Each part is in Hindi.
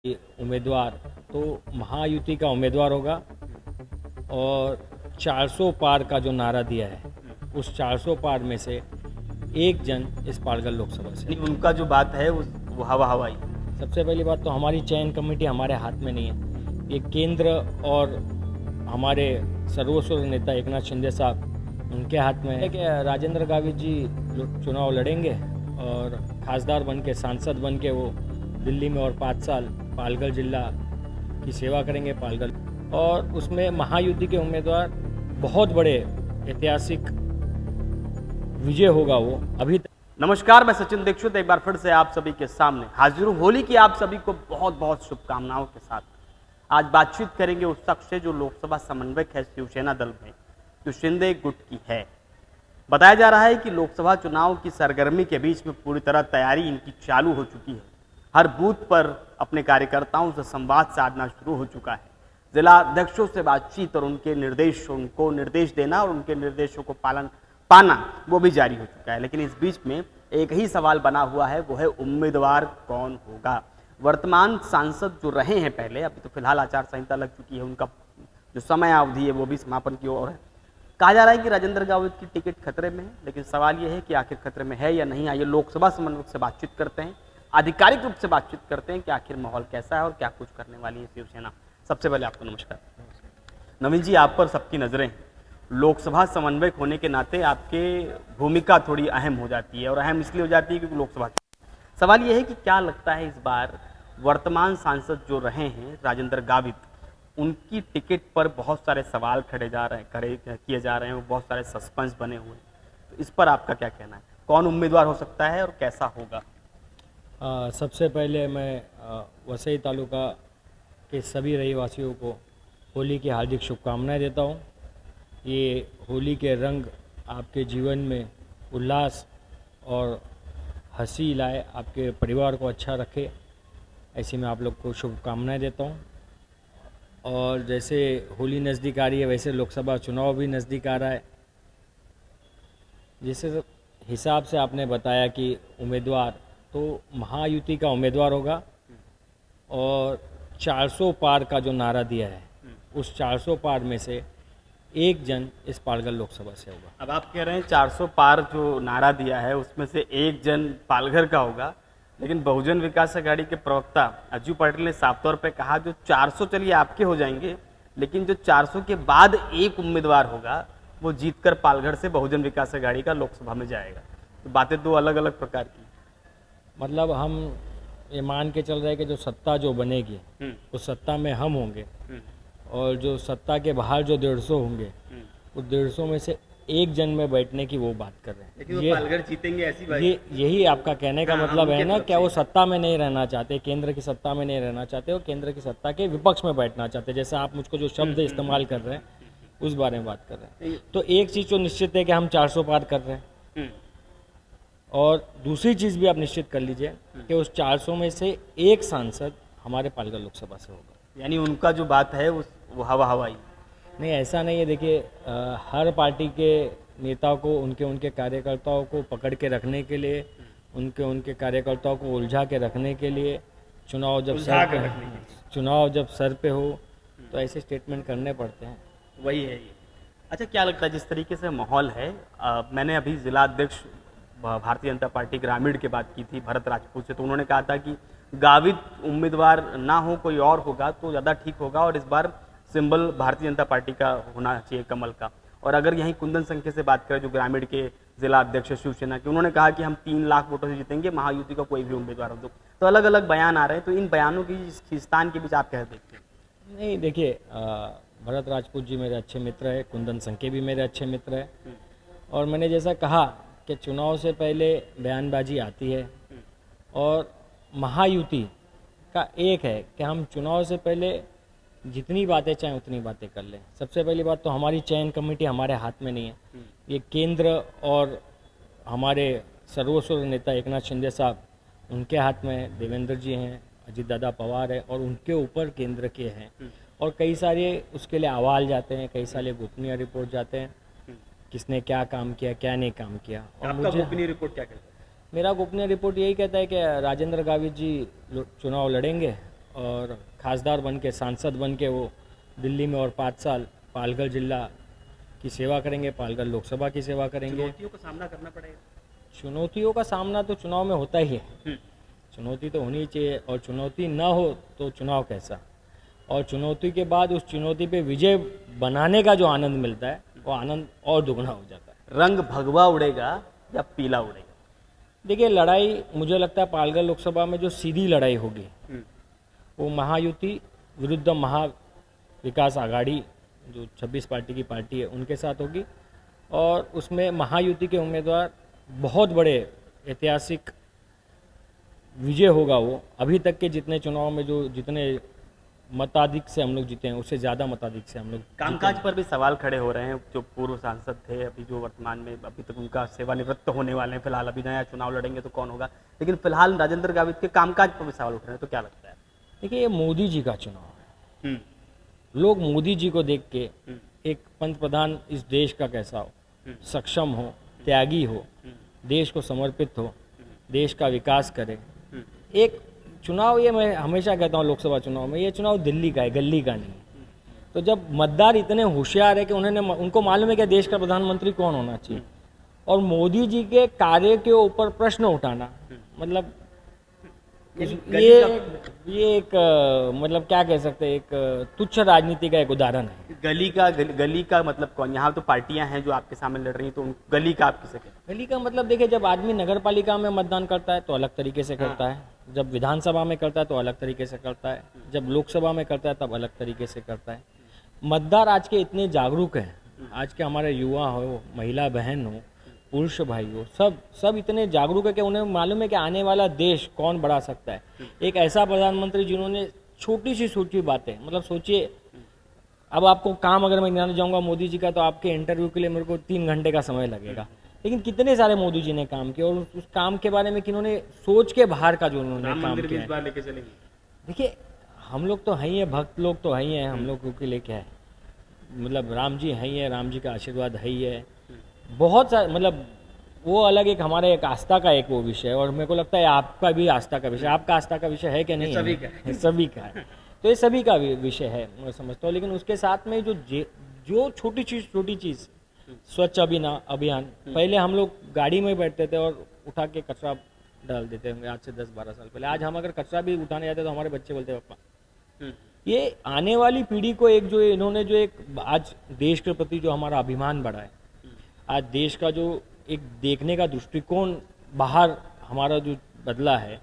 उम्मीदवार तो महायुति का उम्मीदवार होगा और 400 पार का जो नारा दिया है उस 400 पार में से एक जन इस पालघर लोकसभा से। उनका जो बात है वो हवा हवाई। सबसे पहली बात तो हमारी चयन कमेटी हमारे हाथ में नहीं है, ये केंद्र और हमारे सर्वोच्च नेता एकनाथ शिंदे साहब उनके हाथ में है कि राजेंद्र गावित जी चुनाव लड़ेंगे और खासदार बन के सांसद बन के वो दिल्ली में और 5 साल पालघर जिला की सेवा करेंगे पालघर, और उसमें महायुति के उम्मीदवार बहुत बड़े ऐतिहासिक विजय होगा वो अभी नमस्कार, मैं सचिन दीक्षित एक बार फिर से आप सभी के सामने हाजिर हूँ। होली की आप सभी को बहुत बहुत शुभकामनाओं के साथ आज बातचीत करेंगे उस शख्स से जो लोकसभा समन्वयक है शिवसेना दल में, जो शिंदे गुट की है। बताया जा रहा है कि लोकसभा चुनाव की सरगर्मी के बीच में पूरी तरह तैयारी इनकी चालू हो चुकी है। हर बूथ पर अपने कार्यकर्ताओं से संवाद साधना शुरू हो चुका है। जिला अध्यक्षों से बातचीत और उनके उनको निर्देश देना और उनके निर्देशों को पाना वो भी जारी हो चुका है। लेकिन इस बीच में एक ही सवाल बना हुआ है, वो है उम्मीदवार कौन होगा। वर्तमान सांसद जो रहे हैं पहले, अभी तो फिलहाल आचार संहिता लग चुकी है, उनका जो समय अवधि है वो भी समापन की ओर है। कहा जा रहा है कि राजेंद्र गावित की टिकट खतरे में है, लेकिन सवाल ये है कि आखिर खतरे में है या नहीं। आइए लोकसभा समन्वयक से बातचीत करते हैं, आधिकारिक रूप से बातचीत करते हैं कि आखिर माहौल कैसा है और क्या कुछ करने वाली है शिवसेना। सबसे पहले आपको नमस्कार। नवीन जी, आप पर सबकी नजरें हैं। लोकसभा समन्वयक होने के नाते आपके भूमिका थोड़ी अहम हो जाती है, और अहम इसलिए हो जाती है क्योंकि लोकसभा। सवाल यह है कि क्या लगता है इस बार वर्तमान सांसद जो रहे हैं राजेंद्र गावित, उनकी टिकट पर बहुत सारे सवाल किए जा रहे हैं, बहुत सारे सस्पेंस बने हुए हैं, तो इस पर आपका क्या कहना है? कौन उम्मीदवार हो सकता है और कैसा होगा? सबसे पहले मैं वसई तालुका के सभी रहवासियों को होली की हार्दिक शुभकामनाएं देता हूं। ये होली के रंग आपके जीवन में उल्लास और हंसी लाए, आपके परिवार को अच्छा रखे, ऐसी मैं आप लोग को शुभकामनाएं देता हूं। और जैसे होली नज़दीक आ रही है वैसे लोकसभा चुनाव भी नज़दीक आ रहा है। जिस हिसाब से आपने बताया कि उम्मीदवार तो महायुति का उम्मीदवार होगा और 400 पार का जो नारा दिया है उस 400 पार में से एक जन इस पालघर लोकसभा से होगा। अब आप कह रहे हैं 400 पार जो नारा दिया है उसमें से एक जन पालघर का होगा, लेकिन बहुजन विकास अघाड़ी के प्रवक्ता अज्जू पाटिल ने साफ तौर पे कहा जो 400 चलिए आपके हो जाएंगे, लेकिन जो 400 के बाद एक उम्मीदवार होगा वो जीतकर पालघर से बहुजन विकास अघाड़ी का लोकसभा में जाएगा। तो बातें दो अलग अलग प्रकार की। मतलब हम ये मान के चल रहे हैं कि जो सत्ता जो बनेगी उस सत्ता में हम होंगे, और जो सत्ता के बाहर जो 150 होंगे उस 150 में से एक जन में बैठने की वो बात कर रहे हैं। लेकिन वो पालघर जीतेंगे ऐसी बात? यही आपका कहने का मतलब है ना? क्या वो सत्ता में नहीं रहना चाहते, केंद्र की सत्ता में नहीं रहना चाहते, वो केंद्र की सत्ता के विपक्ष में बैठना चाहते, जैसे आप मुझको जो शब्द इस्तेमाल कर रहे हैं उस बारे में बात कर रहे हैं। तो एक चीज़ तो निश्चित है कि हम 400 पार कर रहे हैं, और दूसरी चीज़ भी आप निश्चित कर लीजिए कि उस 400 में से एक सांसद हमारे पालघर लोकसभा से होगा। यानी उनका जो बात है वो हवा हवाई नहीं, ऐसा नहीं है। देखिए, हर पार्टी के नेता को उनके कार्यकर्ताओं को पकड़ के रखने के लिए, उनके कार्यकर्ताओं को उलझा के रखने के लिए, चुनाव जब सर पे हो तो ऐसे स्टेटमेंट करने पड़ते हैं। वही है ये। अच्छा, क्या लगता है जिस तरीके से माहौल है, मैंने अभी जिला अध्यक्ष भारतीय जनता पार्टी ग्रामीण की बात की थी भरत राजपूत से, तो उन्होंने कहा था कि गावित उम्मीदवार ना हो, कोई और होगा तो ज़्यादा ठीक होगा, और इस बार सिंबल भारतीय जनता पार्टी का होना चाहिए, कमल का। और अगर यहीं कुंदन संख्या से बात करें जो ग्रामीण के जिला अध्यक्ष शिवसेना के, उन्होंने कहा कि हम 3 लाख वोटों से जीतेंगे, महायुति का कोई भी उम्मीदवार हो। तो अलग अलग बयान आ रहे हैं, तो इन बयानों की खींचतान के बीच आप क्या देखते हैं? नहीं, देखिए, भरत राजपूत जी मेरे अच्छे मित्र है, कुंदन संख्या भी मेरे अच्छे मित्र है, और मैंने जैसा कहा कि चुनाव से पहले बयानबाजी आती है, और महायुति का एक है कि हम चुनाव से पहले जितनी बातें चाहें उतनी बातें कर लें। सबसे पहली बात तो हमारी चयन कमेटी हमारे हाथ में नहीं है, ये केंद्र और हमारे सर्वोच्च नेता एकनाथ शिंदे साहब उनके हाथ में, देवेंद्र जी हैं, अजीत दादा पवार है, और उनके ऊपर केंद्र के हैं, और कई सारे उसके लिए अहवाल जाते हैं, कई सारे गोपनीय रिपोर्ट जाते हैं, किसने क्या काम किया, क्या नहीं काम किया। और मुझे गोपनीय रिपोर्ट क्या कहता है? मेरा गोपनीय रिपोर्ट यही कहता है कि राजेंद्र गावित जी चुनाव लड़ेंगे और खासदार बन के, सांसद बन के वो दिल्ली में और 5 साल पालघर जिला की सेवा करेंगे, पालघर लोकसभा की सेवा करेंगे। चुनौतियों का सामना करना पड़ेगा। चुनौतियों का सामना तो चुनाव में होता ही है, चुनौती तो होनी चाहिए, और चुनौती ना हो तो चुनाव कैसा। और चुनौती के बाद उस चुनौती पे विजय बनाने का जो आनंद मिलता है वो आनंद और दुगना हो जाता है। रंग भगवा उड़ेगा या पीला उड़ेगा? देखिए, लड़ाई मुझे लगता है पालघर लोकसभा में जो सीधी लड़ाई होगी वो महायुति विरुद्ध महाविकास आघाड़ी, जो 26 पार्टी की पार्टी है, उनके साथ होगी। और उसमें महायुति के उम्मीदवार बहुत बड़े ऐतिहासिक विजय होगा। वो अभी तक के जितने चुनाव में जो जितने मताधिक से हम लोग जीते हैं उससे ज़्यादा मताधिक से हम लोग कामकाज पर भी सवाल खड़े हो रहे हैं। जो पूर्व सांसद थे, अभी जो वर्तमान में अभी तक उनका सेवानिवृत्त होने वाले हैं, फिलहाल अभी नया चुनाव लड़ेंगे तो कौन होगा, लेकिन फिलहाल राजेंद्र गावित के कामकाज पर भी सवाल उठ रहे हैं, तो क्या लगता है? देखिए, ये मोदी जी का चुनाव है। लोग मोदी जी को देख के एक पंत प्रधान इस देश का कैसा हो, सक्षम हो, त्यागी हो, देश को समर्पित हो, देश का विकास करे। एक चुनाव, ये मैं हमेशा कहता हूँ लोकसभा चुनाव में, ये चुनाव दिल्ली का है, गली का नहीं है। तो जब मतदार इतने होशियार है कि उनको मालूम है कि देश का प्रधानमंत्री कौन होना चाहिए, और मोदी जी के कार्य के ऊपर प्रश्न उठाना, मतलब ये एक मतलब क्या कह सकते हैं, एक तुच्छ राजनीति का एक उदाहरण है। गली का मतलब कौन? यहाँ तो पार्टियां हैं जो आपके सामने लड़ रही हैं, तो गली का आप किसे कहते हैं? गली का मतलब देखिए, जब आदमी नगर पालिका में मतदान करता है तो अलग तरीके से करता है, जब विधानसभा में करता है तो अलग तरीके से करता है, जब लोकसभा में करता है तब अलग तरीके से करता है। मतदार आज के इतने जागरूक हैं, आज के हमारे युवा हो, महिला बहन हो, पुरुष भाई हो, सब इतने जागरूक है कि उन्हें मालूम है कि आने वाला देश कौन बढ़ा सकता है। एक ऐसा प्रधानमंत्री जिन्होंने छोटी सी सोची बातें, मतलब सोचिए, अब आपको काम अगर मैं गिनाने जाऊंगा मोदी जी का तो आपके इंटरव्यू के लिए मेरे को 3 घंटे का समय लगेगा, लेकिन कितने सारे मोदी जी ने काम किया, और उस काम के बारे में किन्होंने सोच के बाहर का जो उन्होंने काम किया है। देखिए, हम लोग तो हैं ही है, भक्त लोग तो हैं ही है, हम लोग के लिए क्या है, मतलब राम जी हैं ही है, राम जी का आशीर्वाद है ही है। बहुत सारे, मतलब वो अलग एक हमारे एक आस्था का एक वो विषय है, और मेरे को लगता है आपका भी आस्था का विषय, आपका आस्था का विषय है कि नहीं? सभी का है। सभी का है, तो ये सभी का विषय है, मैं समझता हूँ। लेकिन उसके साथ में जो छोटी चीज़ स्वच्छ अभियान, पहले हम लोग गाड़ी में बैठते थे और उठा के कचरा डाल देते होंगे, आज से 10-12 साल पहले। आज हम अगर कचरा भी उठाने जाते तो हमारे बच्चे बोलते पापा। ये आने वाली पीढ़ी को एक जो इन्होंने जो एक आज देश के प्रति जो हमारा अभिमान बढ़ा है, आज देश का जो एक देखने का दृष्टिकोण बाहर हमारा जो बदला है,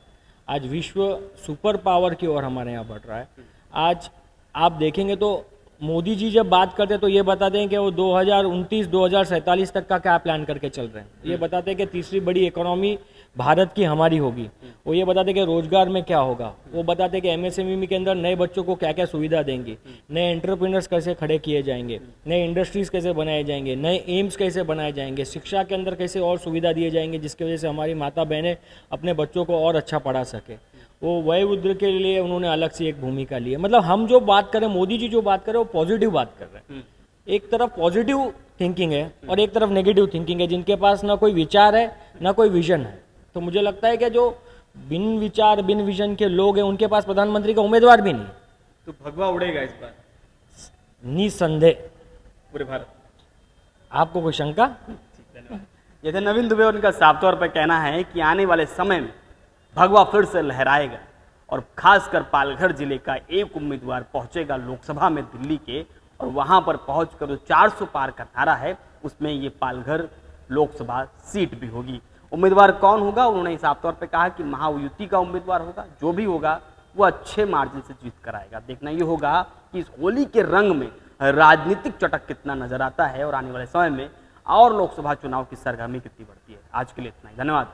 आज विश्व सुपर पावर की ओर हमारे यहाँ बढ़ रहा है। आज आप देखेंगे तो मोदी जी जब बात करते हैं तो ये बताते हैं कि वो 2029-2047 तक का क्या प्लान करके चल रहे हैं। ये बताते हैं कि तीसरी बड़ी इकोनॉमी भारत की हमारी होगी। वो ये बताते हैं कि रोजगार में क्या होगा। वो बताते हैं कि एमएसएमई के अंदर नए बच्चों को क्या क्या सुविधा देंगे, नए एंटरप्रेन्योर्स कैसे खड़े किए जाएंगे, नए इंडस्ट्रीज कैसे बनाए जाएंगे, नए एम्स कैसे बनाए जाएंगे, शिक्षा के अंदर कैसे और सुविधा दिए जाएंगे जिसकी वजह से हमारी माता बहनें अपने बच्चों को और अच्छा पढ़ा सके। वो वयोवृद्ध के लिए उन्होंने अलग से एक भूमिका ली है। मतलब हम जो बात करें, मोदी जी जो बात करें वो पॉजिटिव बात कर रहे हैं। एक तरफ पॉजिटिव थिंकिंग है और एक तरफ नेगेटिव थिंकिंग है, जिनके पास ना कोई विचार है ना कोई विजन है। तो मुझे लगता है कि जो बिन विचार बिन विजन के लोग हैं उनके पास प्रधानमंत्री का उम्मीदवार भी नहीं। तो भगवा उड़ेगा इस बार निसंदेह पूरे भारत। आपको कोई शंका? ये थे नवीन दुबे, उनका साफ तौर पर कहना है कि आने वाले समय में भगवा फिर से लहराएगा और खासकर पालघर जिले का एक उम्मीदवार पहुंचेगा लोकसभा में दिल्ली के, और वहां पर पहुंचकर जो 400 पार का नारा है उसमें ये पालघर लोकसभा सीट भी होगी। उम्मीदवार कौन होगा उन्होंने साफ तौर पे कहा कि महायुति का उम्मीदवार होगा। जो भी होगा वो अच्छे मार्जिन से जीत कर आएगा। देखना ये होगा कि इस होली के रंग में राजनीतिक चटक कितना नजर आता है और आने वाले समय में और लोकसभा चुनाव की सरगर्मी कितनी बढ़ती है। आज के लिए इतना ही, धन्यवाद।